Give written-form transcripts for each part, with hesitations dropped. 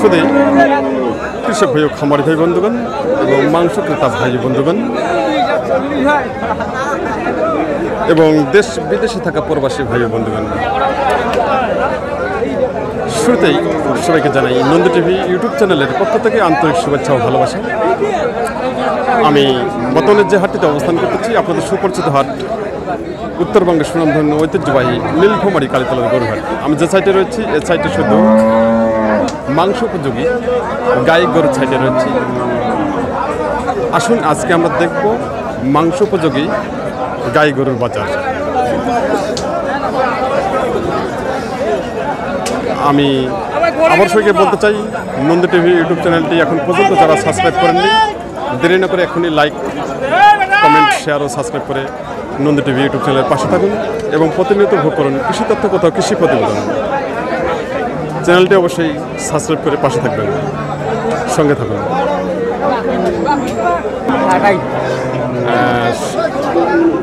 শুধু কৃষক ভাই ও খামারি ভাই বন্ধুগণ এবং মাংস ক্রেতা ভাই বন্ধুগণ এবং দেশ বিদেশে থাকা প্রবাসী ভাই বন্ধুগণ, শুরুতেই সবাইকে জানাই নন্দী টিভি ইউটিউব চ্যানেলের পক্ষ থেকে আন্তরিক শুভেচ্ছা ও ভালোবাসা। আমি বর্তমানে যে হাটটিতে অবস্থান করতেছি আপনাদের সুপরিচিত হাট, উত্তরবঙ্গের সুনামধন্য ঐতিহ্যবাহী নীলফামারী কালীতলার গরুহাট। আমি যে সাইটে রয়েছি এই সাইটে শুধু মাংস উপযোগী গাই গরুর সাইটে রয়েছি। আসুন আজকে আমরা দেখব মাংস উপযোগী গাই গরুর বাজার। আমি আবার সবাইকে বলতে চাই, নন্দী টিভি ইউটিউব চ্যানেলটি এখন পর্যন্ত যারা সাবস্ক্রাইব করেননি, দেরি না করে এখনই লাইক, কমেন্ট, শেয়ার ও সাবস্ক্রাইব করে নন্দী টিভি ইউটিউব চ্যানেলের পাশে থাকুন এবং প্রতিনিয়ত ভোগ করুন কৃষি তথ্য, কোথাও কৃষি প্রতিবেদন। চ্যানেলটি অবশ্যই সাবস্ক্রাইব করে পাশে থাকবেন, সঙ্গে থাকুন।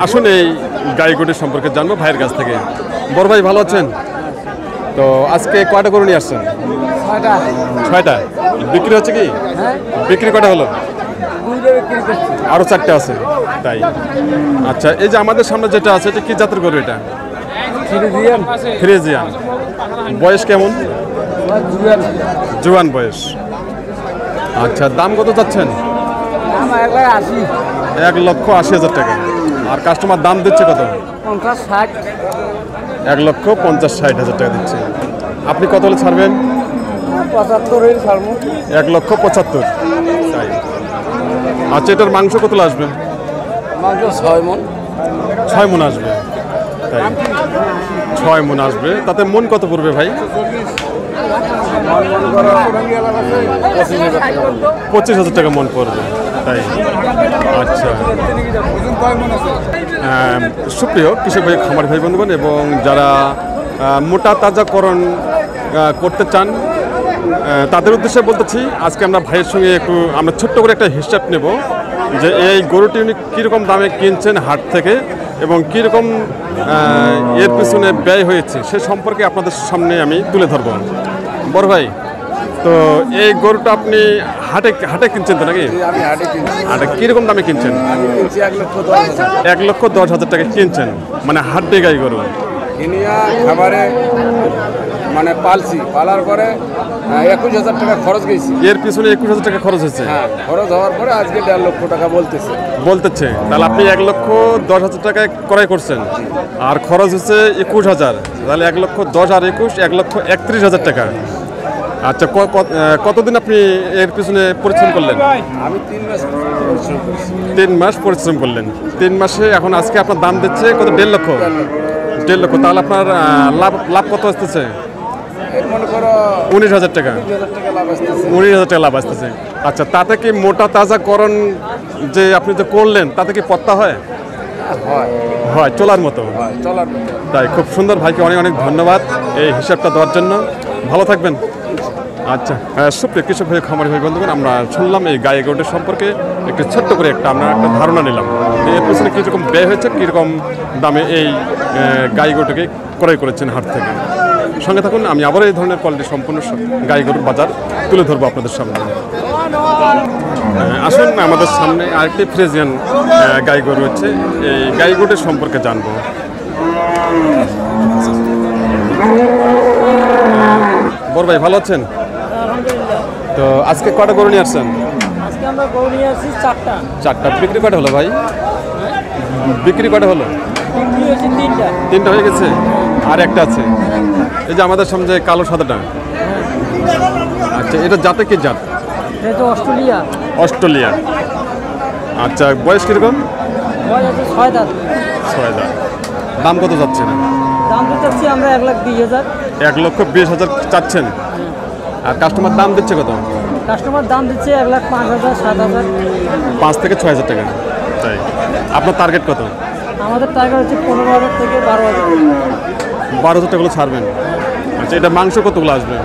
আসুন এই গাই গরুর সম্পর্কে জানবো ভাইয়ের কাছ থেকে। বড় ভাই ভালো আছেন? তো আজকে কয়টা গরু নিয়ে আসছেন? ছয়টা। বিক্রি হচ্ছে কি? বিক্রি কয়টা হলো? আরো 4টা আছে, তাই? আচ্ছা, এই যে আমাদের সামনে যেটা আছে এটা কি জাতের গরু? এটা ফ্রিজিয়ান। বয়স কেমন? জোয়ান বয়স। আচ্ছা, দাম কত চাচ্ছেন? 1,80,000 টাকা। আর কাস্টমার দাম দিচ্ছে কত? 1,50,000-60,000 টাকা দিচ্ছে। আপনি কত হলে ছাড়বেন? 1,75,000। তাই? আচ্ছা, এটার মাংস কত আসবে? 6 মণ আসবে। তাই? 6 মণ আসবে। তাতে মন কত পড়বে ভাই? 25,000 টাকা মন পড়বে। তাই? আচ্ছা, সুপ্রিয় কৃষক ভাই, খামার ভাই বন্ধুগণ এবং যারা মোটা তাজাকরণ করতে চান তাদের উদ্দেশ্যে বলতেছি, আজকে আমরা ভাইয়ের সঙ্গে আমরা ছোট্ট করে একটা হিসাব নেব যে এই গরুটি উনি কীরকম দামে কিনছেন হাট থেকে এবং কীরকম এর পিছনে ব্যয় হয়েছে সে সম্পর্কে আপনাদের সামনে আমি তুলে ধরব। বড় ভাই, তো এই গরুটা আপনি হাটে কিনছেন তো নাকি? হাটে কীরকম দামে কিনছেন? 1,10,000 টাকা কিনছেন, মানে হাটে গাই গরু কিনিয়া খাবারে মানে পালার পরে 21,000 টাকা খরচ গেছে। এর পিছনে 21,000 টাকা খরচ হয়েছে। হ্যাঁ, খরচ হওয়ার পরে আজকে 1.5 লক্ষ টাকা বলতেছে। তাহলে আপনি 1,10,000 টাকায় ক্রয় করছেন আর খরচ হচ্ছে 21,000, তাহলে 1,10,000 আর 21, 1,31,000 টাকা। আচ্ছা, কতদিন আপনি এর পিছনে পরিশ্রম করলেন? আমি 3 মাস পরিশ্রম করছি। 3 মাস পরিশ্রম করলেন। 3 মাসে এখন আজকে আপনার দাম দিচ্ছে কত? 1.5 লক্ষ। 1.5 লক্ষ। তাহলে আপনার লাভ কত আসতেছে? মনে করো 19,000 টাকা। 19,000 টাকা লাভ আসতেছে। আচ্ছা, তাতে কি মোটা তাজাকরণ যে আপনি যে করলেন তাতে কি পত্তা হয়? হয়, চলার মতো। তাই? খুব সুন্দর। ভাইকে অনেক অনেক ধন্যবাদ এই হিসাবটা দেওয়ার জন্য। ভালো থাকবেন। আচ্ছা, সুপ্রিয় কৃষক ভাই, খামারি ভাই বন্ধুগণ, আমরা শুনলাম এই গাই গরুটির সম্পর্কে একটু ছোট্ট করে আমরা একটা ধারণা নিলাম এর পিছনে কীরকম ব্যয় হয়েছে, কীরকম দামে এই গাই গরুটিকে ক্রয় করেছেন হাট থেকে। সঙ্গে থাকুন, আমি আবার এই ধরনের কোয়ালিটি সম্পূর্ণ গাই গরুর বাজার তুলে ধরবো আপনাদের সামনে। আসুন, আমাদের সামনে আরেকটি ফ্রিজিয়ান গাই গরু রয়েছে, এই গাই গরুটির সম্পর্কে জানবো। বড় ভাই ভালো আছেন? তো আজকে কটা গরু নিয়ে আসছেন? আজকে আমরা গরু নিয়ে আসছি 4টা। 4টা। বিক্রি কটা হলো ভাই? বিক্রি কটা হলো? বিক্রি হয়েছে 3টা। 3টা হয়ে গেছে, আর একটা আছে এই যে আমাদের সামনে কালো সাদাটা। আচ্ছা, এটা জাতে কি জাত? এটা তো অস্ট্রেলিয়া। আচ্ছা, বয়স কিরকম? বয়স আছে 6 দাঁত। 6 দাঁত। দাম কত যাচ্ছেন? দাম তো চাচ্ছি আমরা 1,20,000। 1,20,000 চাচ্ছেন। আর কাস্টমার দাম দিচ্ছে কত? কাস্টমার দাম দিচ্ছে 1,05,000, 7,000। 5 থেকে 6,000 টাকা। তাই? আপনার টার্গেট কত? আমাদের টার্গেট হচ্ছে 15,000 থেকে 12,000। 12,000 টাকা ছাড়বেন। আচ্ছা, এটা মাংস কতগুলো আসবে?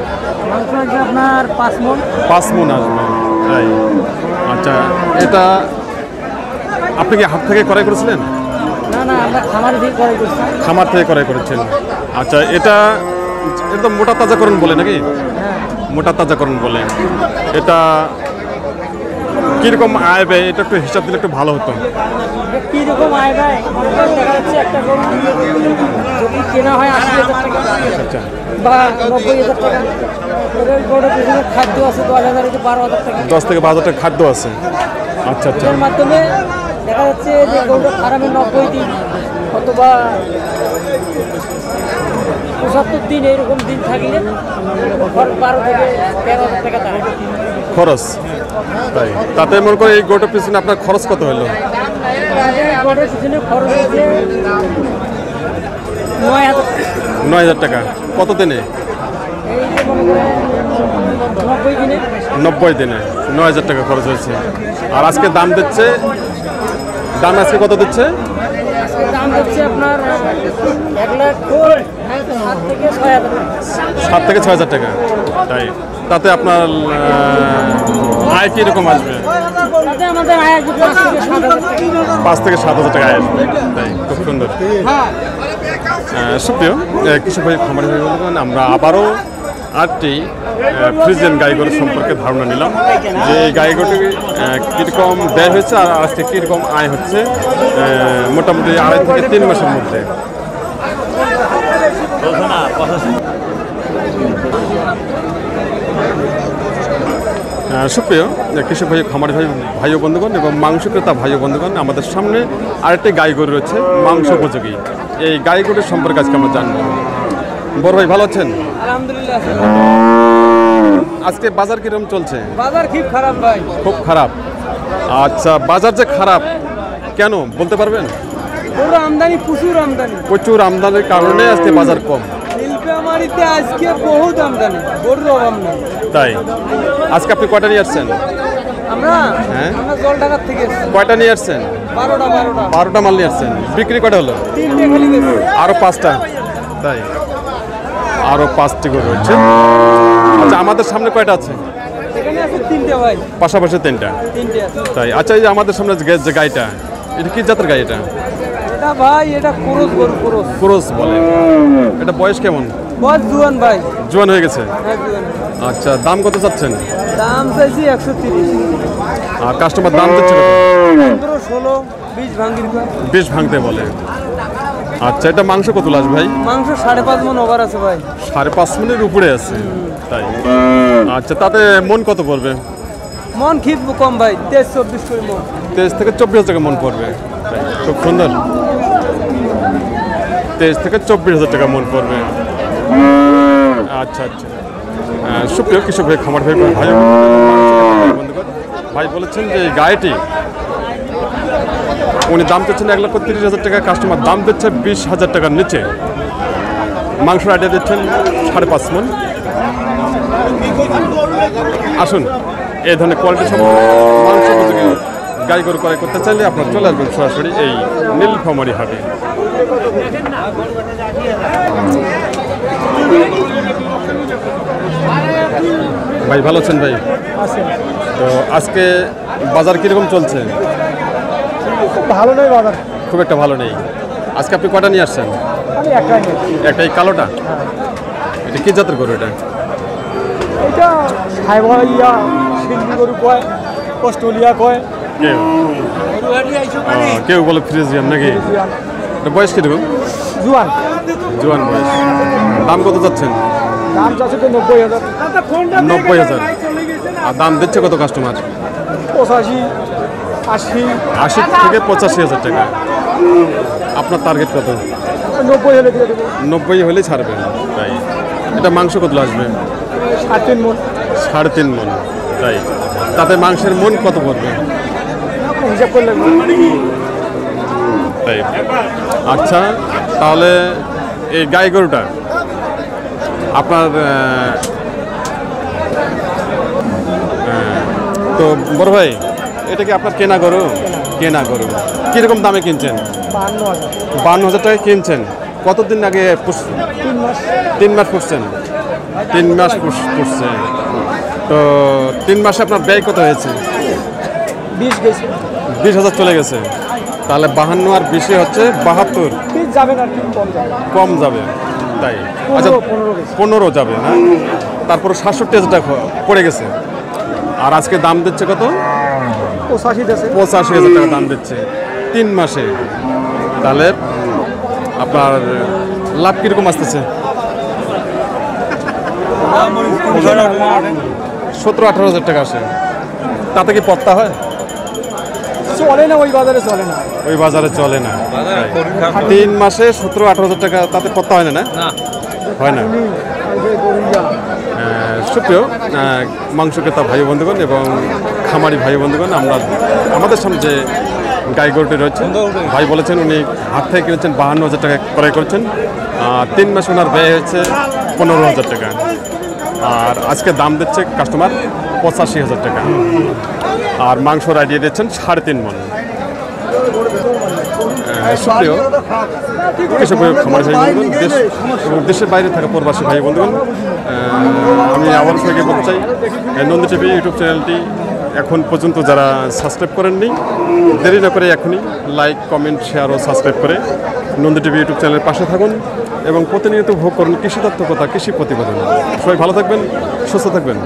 মাংস আছে আপনার 5 মণ। 5 মণ আসবে। তাই? আচ্ছা, এটা আপনি কি হাট থেকে ক্রয় করেছিলেন? না, আমরা খামার থেকে ক্রয় করছি। খামার থেকে ক্রয় করেছেন। আচ্ছা, এটা একদম মোটা তাজাকরণ বলে নাকি? হ্যাঁ। মোটা তাজাকরণ বলে, এটা কীরকম আয় ব্যয় এটা একটু হিসাব দিলে একটু ভালো হতো। কীরকম আয় ব্যয় দেখা যাচ্ছে একটা গরু যদি কেনা হয় 80,000 টাকা আচ্ছা বা 90,000 টাকা, এবার গরুর পিছনে খাদ্য আছে 10,000 থেকে 12,000 টাকা। 10 থেকে 12 হাজার টাকা খাদ্য আছে। আচ্ছা আচ্ছা এর মাধ্যমে দেখা যাচ্ছে যে গরুটা ফার্মে 90 দিন অথবা 75 দিন এইরকম দিন থাকলে 12 থেকে 13,000 টাকা থাকে খরচ। তাই তাতে মনে করে এই গোটার পিছনে আপনার খরচ কত হলো? গরুর পিছনে খরচ হচ্ছে 9,000 টাকা। কত দিনে? এই যে মনে করেন 90 দিনে 90 দিনে 9,000 টাকা খরচ হয়েছে। আর আজকে দাম দিচ্ছে, দাম আজকে কত দিচ্ছে? আজকে দাম হচ্ছে আপনার 1,07,000 থেকে 6,000 টাকা। 7 থেকে 6,000 টাকা। তাই তাতে আপনার আয় কীরকম আসবে? তাতে আমাদের আয় আসবে 5 থেকে 7,000 টাকা। 5 থেকে 7,000 টাকা আয় আসবে। তাই খুব সুন্দর। সুপ্রিয় কৃষক ভাই খামারি ভাই বলবেন, আমরা আবারও আরেকটি ফ্রিজিয়ান গাইগরু সম্পর্কে ধারণা নিলাম যে এই গাইগরুটি কীরকম ব্যয় হয়েছে আর আজকে কীরকম আয় হচ্ছে মোটামুটি 2.5 থেকে 3 মাসের মধ্যে। সুপ্রিয় কৃষক ভাই খামারি ভাই ও বন্ধুগণ এবং মাংস ক্রেতা ভাই ও বন্ধুগণ, আমাদের সামনে আরেকটি গাই গরু রয়েছে মাংস উপযোগী। এই গাই গরুর সম্পর্কে আজকে আমরা জানবো। বড় ভাই ভালো আছেন? আলহামদুলিল্লাহ। আজকে বাজার কিরকম চলছে? বাজার খুব খারাপ ভাই। খুব খারাপ। আচ্ছা, বাজার যে খারাপ কেন বলতে পারবেন? গরু আমদানি প্রচুর আমদানি। প্রচুর আমদানির কারণে আজকে বাজার কম। নীলফামারীতে আজকে বহুত আমদানি, গরুর অভাব নেই। তাই আজকে আপনি কয়টা নিয়ে আসছেন? আমরা হ্যাঁ আমরা জলঢাকার থেকে এসেছি। কয়টা নিয়ে আসছেন? 12টা মাল নিয়ে আসছেন। বিক্রি কয়টা হলো? 3টে খালি গেছে। আরও 5টা। তাই আরও 5টি গরু রয়েছে। আচ্ছা, আমাদের সামনে কয়টা আছে? এখানে আছে 3টে ভাই। পাশাপাশি 3টা। 3টে আছে। তাই আচ্ছা, এই যে আমাদের সামনে যে গাইটা, এটা কি জাতের গাই? এটা এটা ভাই এটা ক্রস গরু, ক্রস। ক্রস বলে। এটা বয়স কেমন? বয়স জুয়ান ভাই। জোয়ান হয়ে গেছে। হ্যাঁ জুয়ান। আচ্ছা, দাম কত চাচ্ছেন? দাম চাইছি 130। আর কাস্টমার দাম দিচ্ছে কত? 15, 16, 20 ভাঙ্গির পর। 20 ভাঙতে বলে। আচ্ছা, এটা মাংস কত লাস ভাই? মাংস 5.5 মণ ওভার আছে ভাই। 5.5 মণের উপরে আছে। তাই আচ্ছা, তাতে মন কত পড়বে? মন খিপ কম ভাই, 23-24 করে মন। 23 থেকে 24 টাকা মন পড়বে। তাই খুব সুন্দর। 23 থেকে 24,000 টাকা মন পড়বে। আচ্ছা আচ্ছা। সুপ্রিয় কৃষক ভাই খামার ভাই বন্ধুগণ, ভাই বলেছেন যে এই গাড়িটি উনি দাম দিচ্ছেন 1,30,000 টাকা, কাস্টমার দাম দিচ্ছে 20,000 টাকার নিচে। মাংস আইডিয়া দিচ্ছেন 5.5 মণ। আসুন, এই ধরনের কোয়ালিটি সম্পন্ন মাংস উপযোগী গাই গরু ক্রয় করতে চাইলে আপনারা চলে আসবেন সরাসরি এই নীলফামারী হাটে। ভাই ভালো আছেন ভাই? তো আজকে বাজার কিরকম চলছে? ভালো নয় বাজার, খুব একটা ভালো নেই। আজকে আপনি কয়টা নিয়ে আসছেন? আমি একটাই নেই। একটাই কালোটা? এটা কি জাতের গরু? এটা এটা হাইভাইয়া সিন্ধি গরু কয়, অস্ট্রেলিয়া কয়। কেউ কেউ বলে ফ্রিজিয়ান নাকি? এটা বয়স কিরকম? জুয়ান। জোয়ান বয়স। দাম কত যাচ্ছেন? দাম চাচ্ছে তো 90,000। 90,000। আর দাম দিচ্ছে কত কাস্টমার? 85, 80, 80 থেকে 85,000 টাকা। আপনার টার্গেট কত? 90 হলে দিয়ে দেবো। 90 হলে ছাড়বেন। তাই এটা মাংস কত আসবে? 3.5 মণ। 3.5 মণ। তাই তাতে মাংসের মন কত পড়বে? হিসাব করলে তাই আচ্ছা, তাহলে এই গাই গরুটা আপনার তো বড় ভাই, এটা কি আপনার কেনা গরু? কেনা গরু। কীরকম দামে কিনছেন? 52,000। 52,000 টাকায় কিনছেন। কতদিন আগে 3 মাস। 3 মাস পুষছেন? 3 মাস পুষছে। তো 3 মাসে আপনার ব্যয় কত হয়েছে? 20 গেছে। 20,000 চলে গেছে। তাহলে 52 আর 20 হচ্ছে 72। 20 যাবে না, একটু কম যাবে। কম যাবে। তাই আচ্ছা, 15 গেছে। 15 যাবে না? তারপরে 67,000 টাকা পড়ে গেছে। আর আজকে দাম দিচ্ছে কত? 85,000 টাকা দাম দিচ্ছে 3 মাসে। তাহলে আপনার লাভ কীরকম আসতেছে? 17-18,000 টাকা আসে। তাতে কি পত্তা হয়? চলে না, ওই বাজারে চলে না। ওই বাজারে চলে না। 3 মাসে 17-18,000 টাকা তাতে পত্তা হয় না? না হয় না। সুপ্রিয় মাংস ক্রেতা ভাই বন্ধুগণ এবং খামারি ভাই বন্ধুগণ, আমাদের সামনে যে গাই গরুটি রয়েছে, ভাই বলেছেন উনি হাট থেকে কিনেছেন 52,000 টাকা ক্রয় করেছেন। 3 মাসে ওনার ব্যয় হয়েছে 15,000 টাকা। আর আজকে দাম দিচ্ছে কাস্টমার 85,000 টাকা। আর মাংসর আইডিয়া দিচ্ছেন 3.5 মণ। সুপ্রিয় কৃষক খামারি ভাই বন্ধুগণ, দেশ এবং দেশের বাইরে থাকা প্রবাসী ভাই বন্ধুগণ, আমি আবার সবাইকে বলতে চাই, নন্দী টিভি ইউটিউব চ্যানেলটি এখন পর্যন্ত যারা সাবস্ক্রাইব করেননি, দেরি না করে এখনই লাইক, কমেন্ট, শেয়ার ও সাবস্ক্রাইব করে নন্দী টিভি ইউটিউব চ্যানেলের পাশে থাকুন এবং প্রতিনিয়ত ভোগ করুন কৃষি তথ্য কথা, কৃষি প্রতিবেদন। সবাই ভালো থাকবেন, সুস্থ থাকবেন।